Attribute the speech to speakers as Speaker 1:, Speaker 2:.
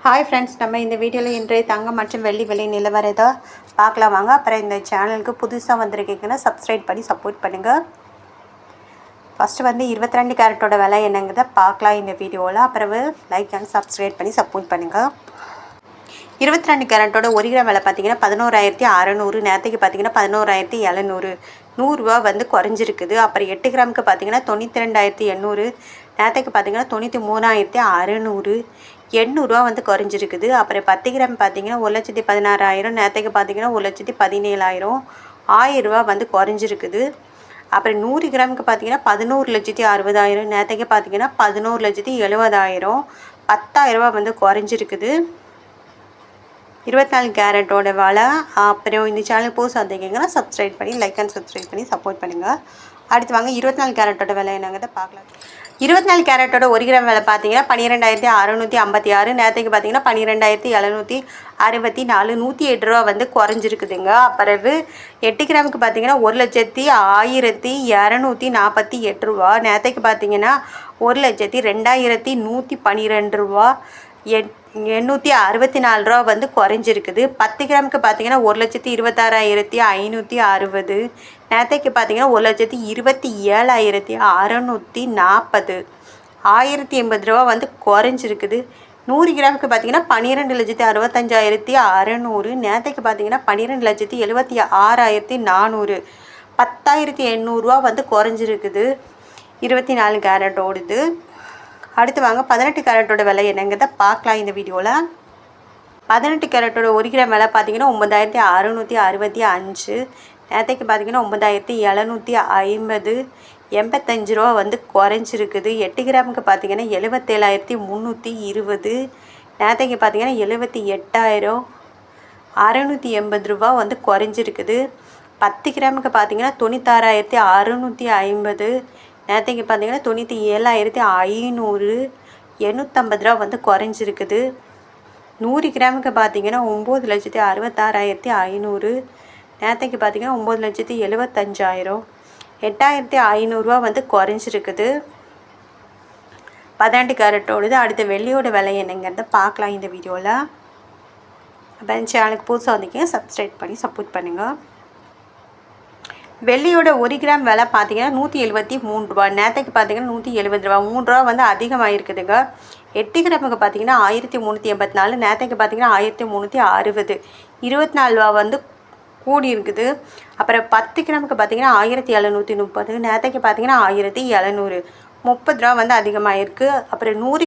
Speaker 1: Hi friends, நம்ம இந்த வீடியோவில் இன்றைய தங்கம் மற்றும் வெள்ளி விலை நிலவரத்தை பார்க்கலாம் வாங்க. அப்புறம் இந்த சேனலுக்கு புதுசாக வந்திருக்கீங்கன்னா சப்ஸ்கிரைப் பண்ணி சப்போர்ட் பண்ணுங்கள். ஃபஸ்ட்டு 22 கேரட்டோட விலை என்னங்கிறத பார்க்கலாம் இந்த வீடியோவில். அப்புறம் லைக் அண்ட் சப்ஸ்கிரைப் பண்ணி சப்போர்ட் பண்ணுங்கள். 22 கேரட்டோட 1 கிராம் விலை பார்த்தீங்கன்னா 11,600, நேரத்துக்கு பார்த்தீங்கன்னா 11,700, 100 ரூபா குறைஞ்சிருக்குது. அப்புறம் 8 கிராமுக்கு பார்த்தீங்கன்னா 92,800, நேரத்துக்கு பார்த்தீங்கன்னா 93,600, 800 ரூபா குறைஞ்சிருக்குது. அப்புறம் 10 கிராம் பார்த்தீங்கன்னா 1,16,000, நேரத்துக்கு பார்த்தீங்கன்னா 1,17,000, 1000 ரூபா குறைஞ்சிருக்குது. அப்புறம் 100 கிராமுக்கு பார்த்தீங்கன்னா 11,60,000, நேரத்துக்கு பார்த்தீங்கன்னா 11,70,000, 10,000 ரூபா குறைஞ்சிருக்குது. 24 கேரட்டோட விலை. அப்புறம் இந்த சேனல் புதுசாக வந்திருக்கீங்கன்னா சப்ஸ்கிரைப் பண்ணி லைக் அண்ட் சப்ஸ்கிரைப் பண்ணி சப்போர்ட் பண்ணுங்கள். அடுத்து வாங்க 24 கேரட்டோட விலை என்னங்கிறத பார்க்கலாம். 24 கேரட்டோட 1 கிராம் விலை பார்த்தீங்கன்னா 12,656, நேரத்துக்கு பார்த்தீங்கன்னா 12,764, 108 ரூபா குறைஞ்சிருக்குதுங்க. அப்புறம் 8 கிராமுக்கு பார்த்தீங்கன்னா 1,01,248 ரூபா, நேரத்துக்கு பார்த்தீங்கன்னா 1,02,112 ரூபா, 864 ரூபா குறைஞ்சிருக்குது. 10 கிராமுக்கு பார்த்தீங்கன்னா 1,26,560, நேரத்துக்கு பார்த்தீங்கன்னா 1,27,640, 1080 ரூபா குறைஞ்சிருக்குது. 100 கிராமுக்கு பார்த்தீங்கன்னா 12,65,600, நேரத்துக்கு பார்த்தீங்கன்னா 12,76,400, 10,800 ரூபா குறைஞ்சிருக்குது. 24 கேரட்டோடுது. அடுத்து வாங்க 18 கேரட்டோட விலை என்னங்கிறத பார்க்கலாம் இந்த வீடியோவில். 18 கேரட்டோட 1 கிராம் விலை பார்த்தீங்கன்னா 9,665, நேரத்துக்கு பார்த்தீங்கன்னா 9,750, 85 ரூபா குறைஞ்சிருக்குது. 8 கிராமுக்கு பார்த்தீங்கன்னா 77,320, நேரத்துக்கு பார்த்தீங்கன்னா 78,000, 680 ரூபா குறைஞ்சிருக்குது. 10 கிராமுக்கு பார்த்தீங்கன்னா 96,650, நேரத்துக்கு பார்த்தீங்கன்னா 97,500, 850 ரூபா குறைஞ்சிருக்குது. 100 கிராமுக்கு பார்த்தீங்கன்னா 9,66,500, நேரத்துக்கு பார்த்தீங்கன்னா 9,75,000, 8,500 ரூபா குறைஞ்சிருக்குது. 18 கேரட்டோடது. அடுத்த வெள்ளியோட விலை என்னங்கிறத பார்க்கலாம் இந்த வீடியோவில். அப்போ இந்த சேனலுக்கு புதுசாக வந்திருக்கீங்க சப்ஸ்கிரைப் பண்ணி சப்போர்ட் பண்ணுங்கள். வெள்ளியோட 1 கிராம் விலை பார்த்தீங்கன்னா 173 ரூபா, நேரத்துக்கு பார்த்தீங்கன்னா 170 ரூபா, 3 ரூபா அதிகமாக இருக்குதுங்க. 8 கிராமுக்கு பார்த்தீங்கன்னா 1,384, நேரத்துக்கு பார்த்தீங்கன்னா 1,360, 24 ரூபா கூடி இருக்குது. அப்புறம் 10 கிராமுக்கு பார்த்தீங்கன்னா 1,730, நேரத்துக்கு பார்த்தீங்கன்னா 1,700, 30 ரூபா அதிகமாக இருக்குது. அப்புறம் 100